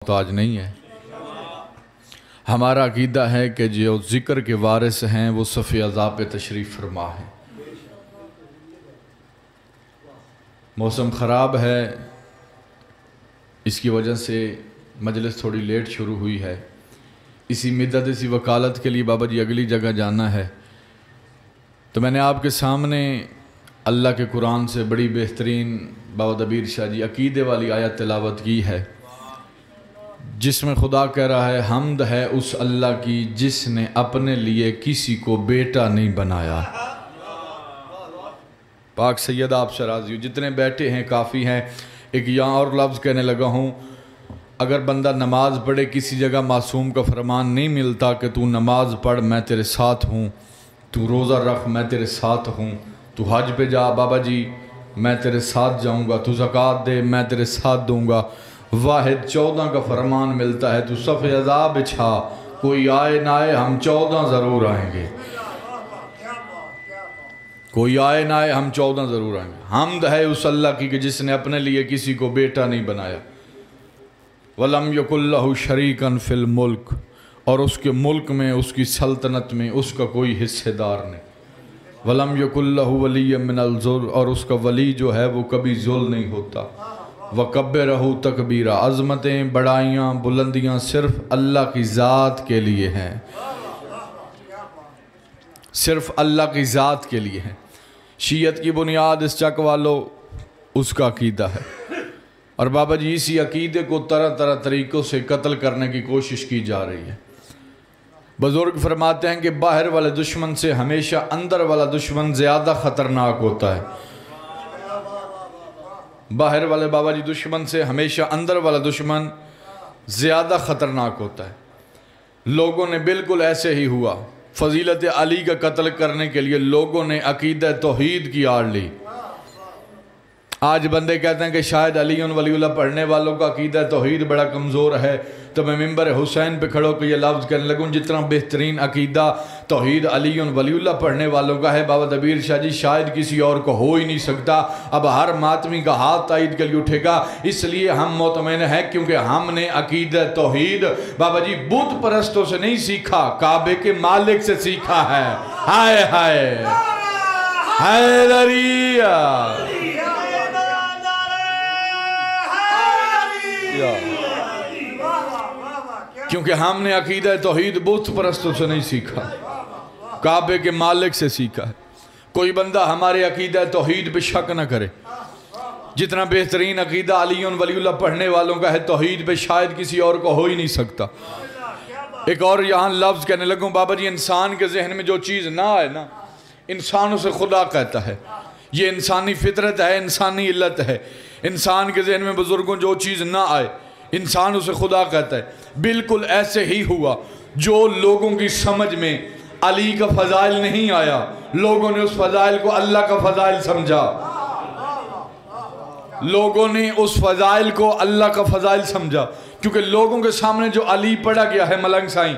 मोहताज नहीं है। हमारा अकीदा है कि जो ज़िक्र के वारिस हैं वो सफ़े अज़ा पे तशरीफ़ फरमा है। मौसम ख़राब है, इसकी वजह से मजलिस थोड़ी लेट शुरू हुई है। इसी मिद्दत इसी वकालत के लिए बाबा जी अगली जगह जाना है, तो मैंने आपके सामने अल्लाह के कुरान से बड़ी बेहतरीन बाबा दबीर शाह जी अकीदे वाली आयत तिलावत की है, जिसमें खुदा कह रहा है हम्द है उस अल्लाह की जिसने अपने लिए किसी को बेटा नहीं बनाया। पाक सैयद आपसे राज़ी हूँ, जितने बैठे हैं काफ़ी हैं। एक यहाँ और लफ्ज़ कहने लगा हूँ, अगर बंदा नमाज पढ़े, किसी जगह मासूम का फरमान नहीं मिलता कि तू नमाज पढ़ मैं तेरे साथ हूँ, तू रोज़ा रख मैं तेरे साथ हूँ, तू हज पे जा बाबा जी मैं तेरे साथ जाऊँगा, तू ज़कात दे मैं तेरे साथ दूँगा। वाहिद 14 का फरमान मिलता है, तू सफ़े अज़ा बिछा, कोई आए ना आए हम 14 ज़रूर आएंगे, कोई आए ना आए हम 14 ज़रूर आएंगे। हम्द है उस अल्लाह की कि जिसने अपने लिए किसी को बेटा नहीं बनाया। वलम यकुल्लहु शरीकन फिल मुल्क, और उसके मुल्क में उसकी सल्तनत में उसका कोई हिस्सेदार नहीं। वलम यकुल्लहु वलिय्यम मिनल ज़ुल, और उसका वली जो है वो कभी जुल्म नहीं होता। वकब्बिरहु तकबीरा, अज़मतें बड़ाइयाँ बुलंदियाँ सिर्फ़ अल्लाह की ज़ात के लिए हैं, सिर्फ़ अल्लाह की ज़ात के लिए हैं। शीयत की बुनियाद इस चक वालों उसका अकीदा है, और बाबा जी इसी अकीदे को तरह तरह तरीक़ों से कत्ल करने की कोशिश की जा रही है। बुज़ुर्ग फरमाते हैं कि बाहर वाले दुश्मन से हमेशा अंदर वाला दुश्मन ज़्यादा ख़तरनाक होता है। बाहर वाले बाबा जी दुश्मन से हमेशा अंदर वाला दुश्मन ज़्यादा ख़तरनाक होता है। लोगों ने बिल्कुल ऐसे ही हुआ, फ़जीलत अली का कत्ल करने के लिए लोगों ने अकीदा तौहीद की आड़ ली। आज बंदे कहते हैं कि शायद अली उन वलीउल्लाह पढ़ने वालों का अकीदा तौहीद बड़ा कमज़ोर है, तो मैं मिंबर हुसैन पे खड़ो कर ये लफ्ज़ कहने लगूँ, जितना बेहतरीन अकीदा तौहीद अली उन वलीउल्लाह पढ़ने वालों का है बाबा दबीर शाह जी शायद किसी और को हो ही नहीं सकता। अब हर मातमी का हाथ ताईद के लिए उठेगा, इसलिए हम मुतमईन हैं क्योंकि हमने अकीदा तौहीद बाबा जी बुत परस्तों से नहीं सीखा, काबे के मालिक से सीखा है। हाय हाय हैदरिया, क्योंकि हमने अकीदा तौहीद बुत परस्तों से नहीं सीखा, काबे के मालिक से सीखा है। कोई बंदा हमारे अकीदा तौहीद पे शक न करे, जितना बेहतरीन अकीदा अली उन वलीउल्लाह पढ़ने वालों का है तौहीद पे शायद किसी और को हो ही नहीं सकता। एक और यहाँ लफ्ज़ कहने लगूँ, बाबा जी इंसान के जहन में जो चीज़ ना आए ना, इंसान उसे खुदा कहता है। ये इंसानी फितरत है, इंसानी इल्लत है। इंसान के जहन में बुजुर्गों जो चीज़ ना आए इंसान उसे खुदा कहता है। बिल्कुल ऐसे ही हुआ, जो लोगों की समझ में अली का फ़ज़ाइल नहीं आया, लोगों ने उस फ़ज़ाइल को अल्लाह का फ़ज़ाइल समझा, लोगों ने उस फ़ज़ाइल को अल्लाह का फ़ज़ाइल समझा। क्योंकि लोगों के सामने जो अली पढ़ा गया है मलंग साईं,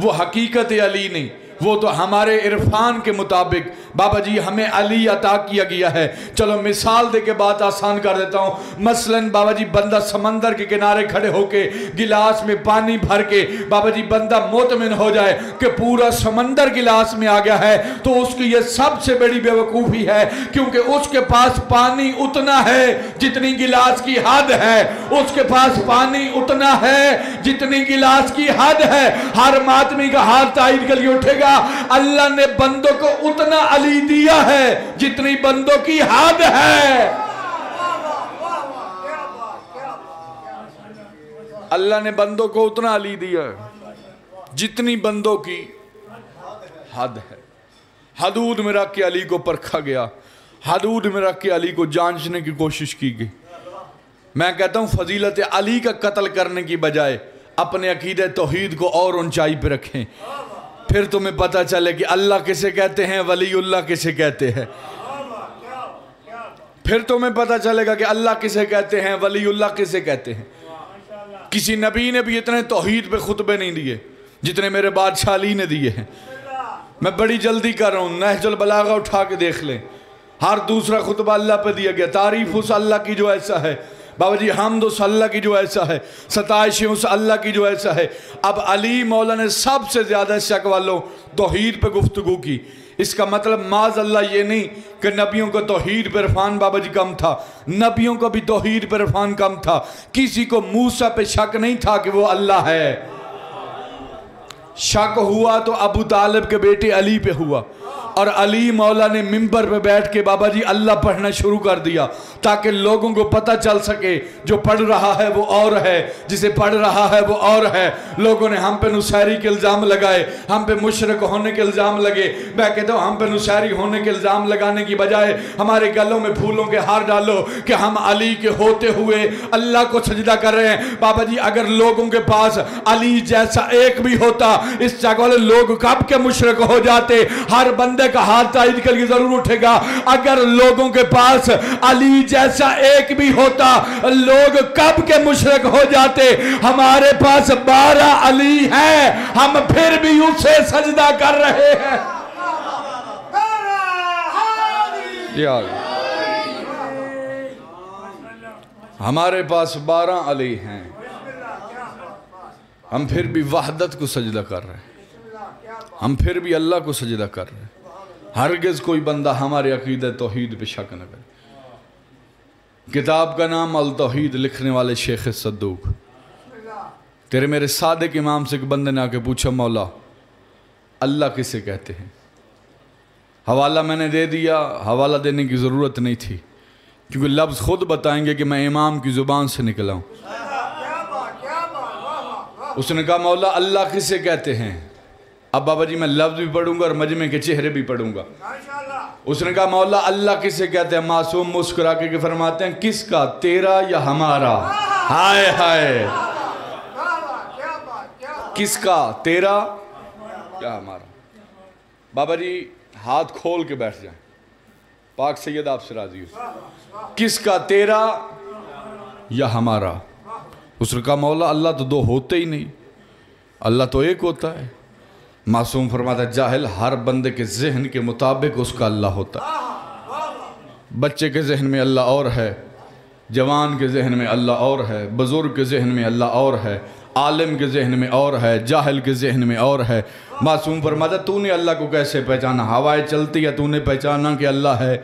वो हकीकत अली नहीं, वो तो हमारे इरफान के मुताबिक बाबा जी हमें अली अता किया गया है। चलो मिसाल दे के बात आसान कर देता हूँ। मसलन बाबा जी बंदा समंदर के किनारे खड़े होके गिलास में पानी भर के बाबा जी बंदा मुतमिन हो जाए कि पूरा समंदर गिलास में आ गया है, तो उसकी ये सबसे बड़ी बेवकूफ़ी है, क्योंकि उसके पास पानी उतना है जितनी गिलास की हद है, उसके पास पानी उतना है जितनी गिलास की हद है। हर मातमी का हाथ ताईद के लिए उठेगा, अल्लाह ने बंदों को उतना अली दिया है जितनी बंदों की हद है। अल्लाह ने बंदों को उतना अली दिया है जितनी बंदों की हद है। हदूद में रख के अली को परखा गया, हदूद में रख के अली को जांचने की कोशिश की गई। मैं कहता हूं फजीलत अली का कत्ल करने की बजाय अपने अकीदे तौहीद को और ऊंचाई पे रखें, फिर तुम्हें पता चले कि अल्लाह किसे कहते हैं, वलीउल्लाह किसे कहते हैं। फिर तुम्हें पता चलेगा कि अल्लाह किसे कहते हैं, वलीउल्लाह किसे कहते हैं। किसी नबी ने भी इतने तौहीद पे खुतबे नहीं दिए जितने मेरे बादशाह अली ने दिए हैं। मैं बड़ी जल्दी कर रहा हूँ, नहजुल बलागा उठा के देख लें, हर दूसरा खुतबा अल्लाह पे दिया गया। तारीफ उस अल्लाह की जो ऐसा है, बाबा जी हमद उस अल्लाह की जो ऐसा है, सताइश उस अल्लाह की जो ऐसा है। अब अली मौला ने सबसे ज़्यादा शक वालों तौहीद पे गुफ्तगू की। इसका मतलब माज अल्लाह ये नहीं कि नबियों को तौहीद पर इरफान बाबा जी कम था, नबियों को भी तौहीद पर इरफान कम था। किसी को मूसा पे शक नहीं था कि वो अल्लाह है। शक हुआ तो अबू तालिब के बेटे अली पे हुआ, और अली मौला ने मिंबर पे बैठ के बाबा जी अल्लाह पढ़ना शुरू कर दिया, ताकि लोगों को पता चल सके जो पढ़ रहा है वो और है, जिसे पढ़ रहा है वो और है। लोगों ने हम पे नुसैरी के इल्ज़ाम लगाए, हम पे मुशरिक होने के इल्ज़ाम लगे। मैं कहता हूँ हम पे नुसैरी होने के इल्ज़ाम लगाने की बजाय हमारे गलों में फूलों के हार डालो कि हम अली के होते हुए अल्लाह को सजदा कर रहे हैं। बाबा जी अगर लोगों के पास अली जैसा एक भी होता, इस जगह वाले लोग कब के मुशरिक हो जाते। हर बंदे का हाथ ताईद के लिए जरूर उठेगा। अगर लोगों के पास अली जैसा एक भी होता, लोग कब के मुशरिक हो जाते। हमारे पास 12 अली हैं, हम फिर भी उसे सजदा कर रहे हैं। हमारे पास 12 अली हैं, हम फिर भी वहदत को सजदा कर रहे हैं, हम फिर भी अल्लाह को सजदा कर रहे हैं। हरगिज़ कोई बंदा हमारे अकीदत तौहीद पे शक न करे। किताब का नाम अल तौहीद, लिखने वाले शेख सद्दूक। तेरे मेरे सादिक इमाम से एक बंदे ने आके पूछा, मौला अल्लाह किसे कहते हैं? हवाला मैंने दे दिया, हवाला देने की ज़रूरत नहीं थी, क्योंकि लफ्ज़ खुद बताएंगे कि मैं इमाम की ज़ुबान से निकला हूँ। उसने कहा मौला अल्लाह किसे कहते हैं? अब बाबा जी मैं लफ्ज़ भी पढ़ूंगा और मजमे के चेहरे भी पढ़ूंगा। उसने कहा मौला अल्लाह किसे कहते हैं? मासूम मुस्कुरा के फरमाते हैं किसका, तेरा या हमारा? हाय हाय, किसका, तेरा या हमारा? बाबा जी हाथ खोल के बैठ जाए, पाक सैयद आपसे राजी हो। किसका, तेरा या हमारा? उसने कहा मौला अल्लाह तो दो होते ही नहीं, अल्लाह तो एक होता है। मासूम फरमाता जाहिल, हर बंदे के जहन के मुताबिक उसका अल्लाह होता है। बच्चे के जहन में अल्लाह और है, जवान के जहन में अल्लाह और है, बुजुर्ग के जहन में अल्लाह और है, आलिम के जहन में और है, जाहिल के जहन में और है। मासूम फरमाता तूने अल्लाह को कैसे पहचाना? हवाएं चलती है तूने पहचाना कि अल्लाह है,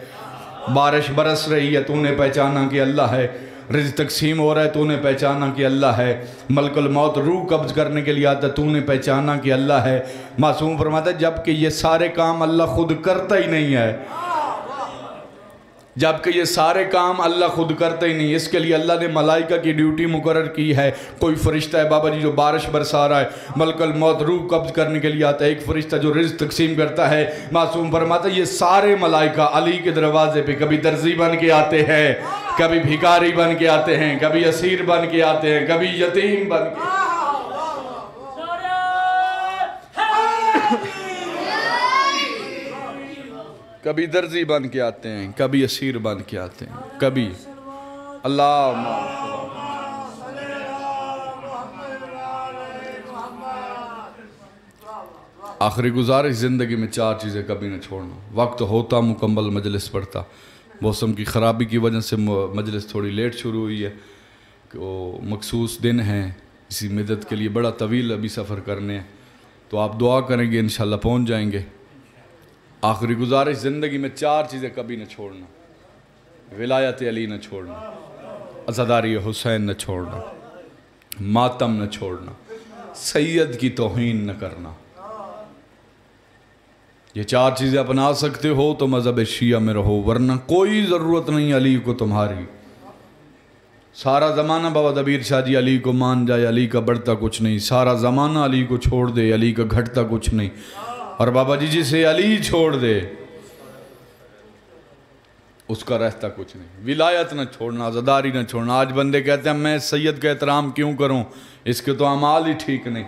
बारिश बरस रही है तूने पहचाना कि अल्लाह है, रिज़्क़ तकसीम हो रहा है तूने पहचाना कि अल्लाह है, मलकुल मौत रूह कब्ज़ करने के लिए आता तूने पहचाना कि अल्लाह है। मासूम फरमाता जबकि ये सारे काम अल्लाह खुद करता ही नहीं है, जबकि ये सारे काम अल्लाह खुद करते ही नहीं। इसके लिए अल्लाह ने मलाइका की ड्यूटी मुकर्रर की है। कोई फरिश्ता है बाबा जी जो बारिश बरसा रहा है, मलकुल मौत रूह कब्ज़ करने के लिए आता है, एक फरिश्ता जो रिज़्क़ तकसीम करता है। मासूम फरमाता ये सारे मलाइका अली के दरवाजे पे कभी दर्जी बन के आते हैं, कभी भिखारी बन के आते हैं, कभी असीर बन के आते हैं, कभी यतीम बन के, कभी दर्जी बन के आते हैं, कभी असीर बन के आते हैं, कभी अल्लाह। आखिरी गुजारिश ज़िंदगी में 4 चीज़ें कभी न छोड़ना। वक्त होता मुकम्मल मजलिस पढ़ता, मौसम की ख़राबी की वजह से मजलिस थोड़ी लेट शुरू हुई है, कि वो मखसूस दिन हैं, इसी मदद के लिए बड़ा तवील अभी सफ़र करने हैं, तो आप दुआ करेंगे इंशाल्लाह पहुँच जाएंगे। आखिरी गुजारिश ज़िंदगी में 4 चीज़ें कभी न छोड़ना। विलायत अली न छोड़ना, अज़ादारी हुसैन न छोड़ना, मातम न छोड़ना, सैयद की तौहीन न करना। ये 4 चीज़ें अपना सकते हो तो मज़हब शिया में रहो, वरना कोई ज़रूरत नहीं अली को तुम्हारी। सारा ज़माना बाबा दबीर शाह जी अली को मान जाए, अली का बढ़ता कुछ नहीं। सारा ज़माना अली को छोड़ दे, अली का घटता कुछ नहीं। और बाबा जी जिसे अली छोड़ दे उसका रहता कुछ नहीं। विलायत न छोड़ना, अज़ादारी न छोड़ना। आज बंदे कहते हैं मैं सैयद का एहतराम क्यों करूं, इसके तो अमाल ही ठीक नहीं।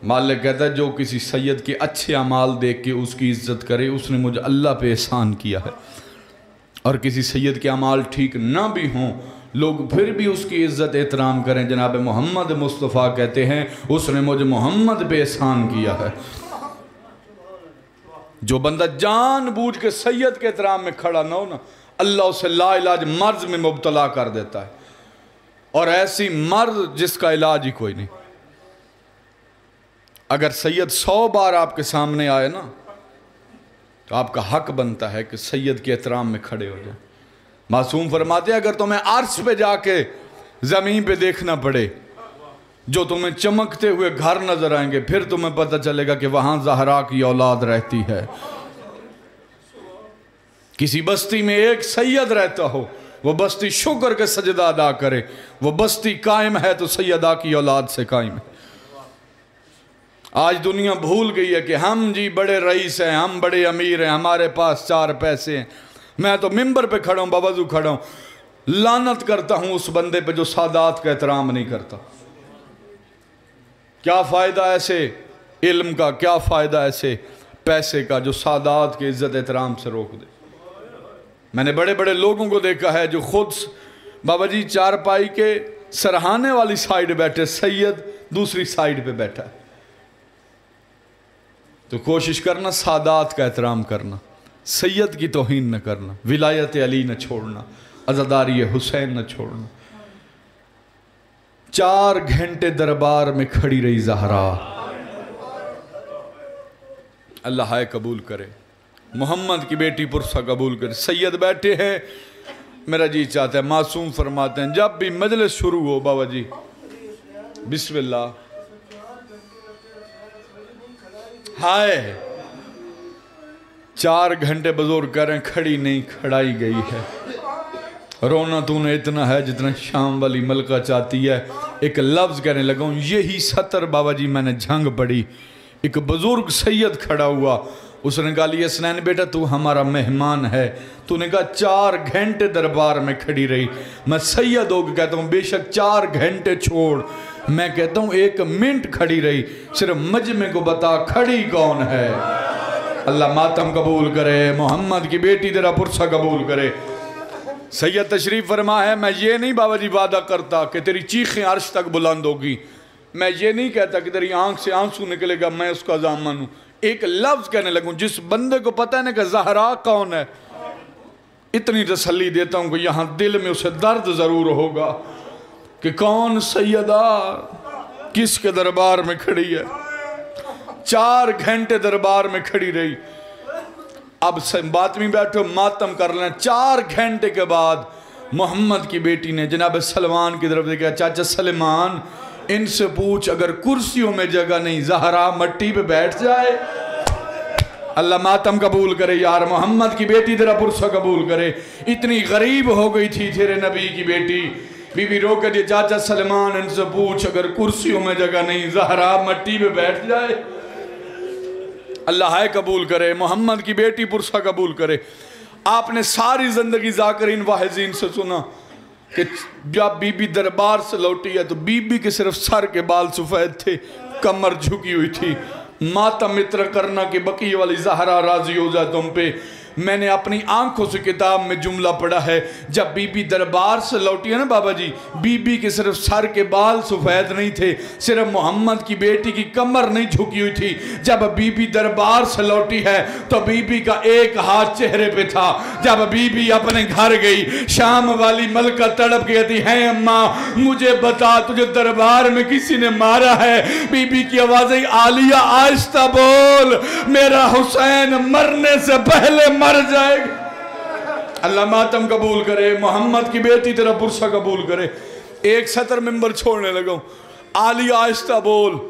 मालिक कहता है जो किसी सैयद के अच्छे अमाल देख के उसकी इज्जत करे, उसने मुझे अल्लाह पे एहसान किया है। और किसी सैयद के अमाल ठीक ना भी हों, लोग फिर भी उसकी इज्जत एहतराम करें। जनाब मोहम्मद मुस्तफ़ा कहते हैं उसने मुझे मोहम्मद पे एहसान किया है। जो बंदा जानबूझ के सैयद के एहतराम में खड़ा ना हो ना, अल्लाह उसे लाइलाज मर्ज में मुब्तला कर देता है। और ऐसी मर्द जिसका इलाज ही कोई नहीं। अगर सैयद 100 बार आपके सामने आए ना, तो आपका हक बनता है कि सैयद के एहतराम में खड़े हो जाए। मासूम फरमाते हैं, अगर तुम्हें अर्श पे जाके ज़मीन पे देखना पड़े, जो तुम्हें चमकते हुए घर नजर आएंगे, फिर तुम्हें पता चलेगा कि वहां ज़हरा की औलाद रहती है। किसी बस्ती में एक सैयद रहता हो, वो बस्ती शुक्र के सजदा अदा करे। वो बस्ती कायम है तो सैयदा की औलाद से कायम है। आज दुनिया भूल गई है कि हम जी बड़े रईस हैं, हम बड़े अमीर हैं, हमारे पास 4 पैसे हैं। मैं तो मिंबर पे खड़ा हूं, बावजू खड़ा हूं। लानत करता हूं उस बंदे पे जो सादात का एहतराम नहीं करता। क्या फ़ायदा ऐसे इल्म का, क्या फ़ायदा ऐसे पैसे का जो सादात के इज़्ज़त एहतराम से रोक दे। मैंने बड़े बड़े लोगों को देखा है जो खुद बाबा जी चारपाई के सरहाने वाली साइड बैठे, सैयद दूसरी साइड पे बैठा है। तो कोशिश करना सादात का एहतराम करना, सैयद की तौहीन न करना, विलायत अली न छोड़ना, अज़ादारी हुसैन न छोड़ना। 4 घंटे दरबार में खड़ी रही ज़हरा। अल्लाह हाय कबूल करे, मोहम्मद की बेटी पुरसा कबूल करे। सैयद बैठे हैं, मेरा जी चाहता है, मासूम फरमाते हैं, जब भी मजलिस शुरू हो बाबा जी बिस्मिल्लाह, हाय 4 घंटे बुजुर्ग करें, खड़ी नहीं खड़ाई गई है। रोना तूने इतना है जितना शाम वाली मलका चाहती है। एक लफ्ज़ कहने लगा हूँ, यही 70 बाबा जी मैंने झंग पड़ी। एक बुजुर्ग सैयद खड़ा हुआ, उसने कहा लिया स्नैन बेटा तू हमारा मेहमान है। तूने कहा 4 घंटे दरबार में खड़ी रही। मैं सैयद होकर कहता हूँ बेशक 4 घंटे छोड़, मैं कहता हूँ 1 मिनट खड़ी रही। सिर्फ मजमे को बता खड़ी कौन है। अल्लाह मातम कबूल करे, मोहम्मद की बेटी तेरा पुरसा कबूल करे। सैयद तशरीफ फरमा है, मैं ये नहीं बाबा जी वादा करता कि तेरी चीखें अर्श तक बुलंद होगी। मैं ये नहीं कहता कि तेरी आंख से आंसू निकलेगा, मैं उसका ज़ामन हूँ। एक लफ्ज़ कहने लगूँ, जिस बंदे को पता है ना कि ज़हरा कौन है, इतनी तसल्ली देता हूँ कि यहाँ दिल में उसे दर्द ज़रूर होगा कि कौन सैयदा किसके दरबार में खड़ी है। 4 घंटे दरबार में खड़ी रही। अब बात में बैठो, मातम कर लें। 4 घंटे के बाद मोहम्मद की बेटी ने जनाब सलमान की तरफ देखा, चाचा सलमान इनसे पूछ अगर कुर्सियों में जगह नहीं, ज़हरा मट्टी पे बैठ जाए। अल्लाह मातम कबूल करे यार, मोहम्मद की बेटी तेरा पुरसा कबूल करे। इतनी गरीब हो गई थी तेरे नबी की बेटी। बीबी रो कर चाचा सलमान इनसे पूछ अगर कुर्सियों में जगह नहीं, ज़हरा मट्टी पे बैठ जाए। अल्लाह है कबूल करे, मोहम्मद की बेटी पुरसा कबूल करे। आपने सारी जिंदगी ज़ाकिरीन वाहिज़ीन से सुना कि जब बीबी दरबार से लौटी है तो बीबी के सिर्फ सर के बाल सफ़ेद थे, कमर झुकी हुई थी। मातम मित्र करना कि बकी वाली ज़हरा राजी हो जाए तुम पे। मैंने अपनी आंखों से किताब में जुमला पढ़ा है, जब बीबी दरबार से लौटी है ना बाबा जी, बीबी के सिर्फ सर के बाल सफ़ेद नहीं थे, सिर्फ मोहम्मद की बेटी की कमर नहीं झुकी हुई थी। जब बीबी दरबार से लौटी है तो बीबी का एक हाथ चेहरे पे था। जब बीबी अपने घर गई, शाम वाली मलका तड़प के कहती है अम्मा मुझे बता तुझे दरबार में किसी ने मारा है। बीबी की आवाज़ आई आलिया आहिस्ता बोल, मेरा हुसैन मरने से पहले मर जाएगा। अल्लाह मातम कबूल करे, मोहम्मद की बेटी तेरा पुरसा कबूल करे। एक सतर मिंबर छोड़ने लगा, आलिया आहिस्ता बोल,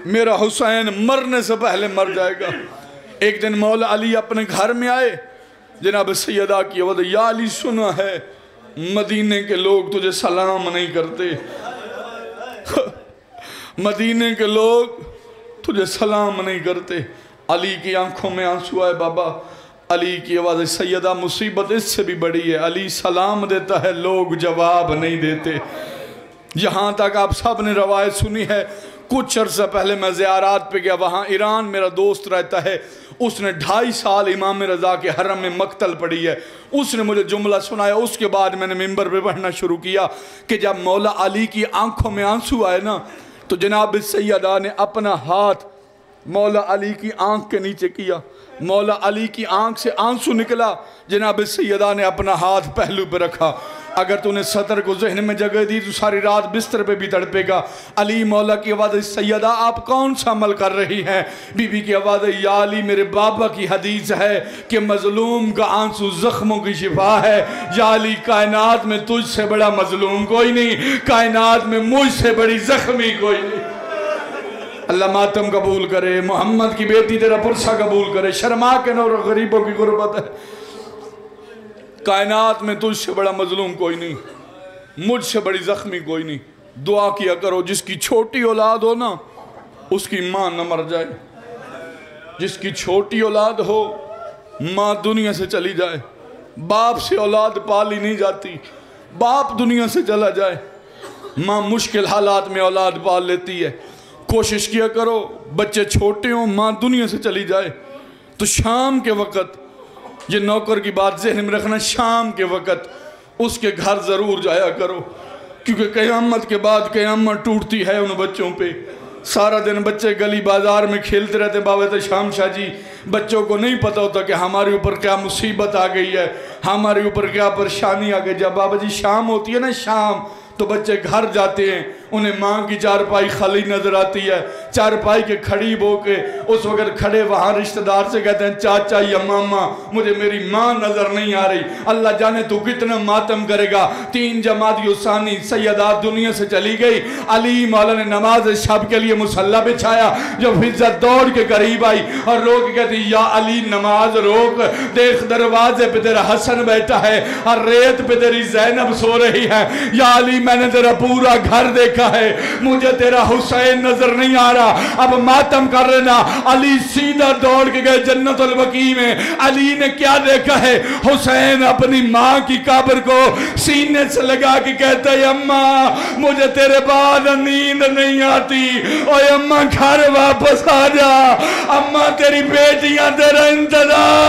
मेरा हुसैन मरने से पहले मर जाएगा। एक दिन मौला अली अपने घर में आए, जनाब सैयदा की आवाज़, या अली सुना है मदीने के लोग तुझे सलाम नहीं करते, मदीने के लोग तुझे सलाम नहीं करते। अली की आंखों में आंसू आए। बाबा अली की आवाज़, सैयदा मुसीबत इससे भी बड़ी है, अली सलाम देता है लोग जवाब नहीं देते। यहाँ तक आप सब ने रवायत सुनी है। कुछ अर्सा पहले मैं ज़ियारात पे गया, वहाँ ईरान मेरा दोस्त रहता है, उसने 2.5 साल इमाम रज़ा के हरम में मक्तल पढ़ी है। उसने मुझे जुमला सुनाया। उसके बाद मैंने मिंबर पे पढ़ना शुरू किया कि जब मौला अली की आंखों में आंसू आए ना, तो जनाब सैयदा ने अपना हाथ मौला अली की आंख के नीचे किया। मौला अली की आंख से आंसू निकला। जनाब सैयदा ने अपना हाथ पहलू पे रखा। अगर तूने सतर को जहन में जगह दी तो सारी रात बिस्तर पे भी तड़पेगा। अली मौला की आवाज़, सैयदा आप कौन सा अमल कर रही हैं? बीबी की आवाज़, या अली मेरे बाबा की हदीस है कि मजलूम का आंसू जख्मों की शिफा है। या अली कायनात में तुझसे बड़ा मजलूम कोई नहीं, कायनात में मुझसे बड़ी जख्मी कोई नहीं। अल्लाह मातम कबूल करे, मोहम्मद की बेटी तेरा पुरसा कबूल करे। शर्मा के नो गरीबों की गुर्बत है। कायनात में तुझसे बड़ा मजलूम कोई नहीं, मुझसे बड़ी जख्मी कोई नहीं। दुआ किया करो जिसकी छोटी औलाद हो ना, उसकी माँ न मर जाए। जिसकी छोटी औलाद हो, माँ दुनिया से चली जाए। बाप से औलाद पाली नहीं जाती, बाप दुनिया से चला जाए, माँ मुश्किल हालात में औलाद पाल लेती है। कोशिश किया करो बच्चे छोटे हों, माँ दुनिया से चली जाए तो शाम के वक़्त, ये नौकर की बात ज़हन में रखना, शाम के वक़्त उसके घर ज़रूर जाया करो, क्योंकि क़यामत के बाद क़यामत टूटती है उन बच्चों पे। सारा दिन बच्चे गली बाज़ार में खेलते रहते। बाबा तो शाम शाह जी, बच्चों को नहीं पता होता कि हमारे ऊपर क्या मुसीबत आ गई है, हमारे ऊपर क्या परेशानी आ गई। जब बाबा जी शाम होती है ना, शाम, तो बच्चे घर जाते हैं, उन्हें माँ की चारपाई खाली नजर आती है। चारपाई के खड़ी बो के उस वक्त खड़े वहाँ रिश्तेदार से कहते हैं, चाचा या मामा मुझे मेरी माँ नजर नहीं आ रही। अल्लाह जाने तू कितना मातम करेगा। 3 जमात युसानी सैयदा दुनिया से चली गई। अली मौला ने नमाज शब के लिए मुसल्ला बिछाया। जब फिज़्ज़त दौड़ के करीब आई और रोक कहती, या अली नमाज रोक, देख दरवाजे पे तेरा हसन बैठा है और रेत पे तेरी ज़ैनब सो रही है। या अली मैंने तेरा पूरा घर देखा है, मुझे तेरा हुसैन नजर नहीं आ रहा, अब मातम कर लेना। अली सीधा दौड़ के गए जन्नतुल बकी में। अली ने क्या देखा है? हुसैन अपनी माँ की कब्र को सीने से लगा के कहता है, अम्मा मुझे तेरे बाद नींद नहीं आती, ओए अम्मा घर वापस आ जा, अम्मा तेरी बेटियां तेरा इंतजार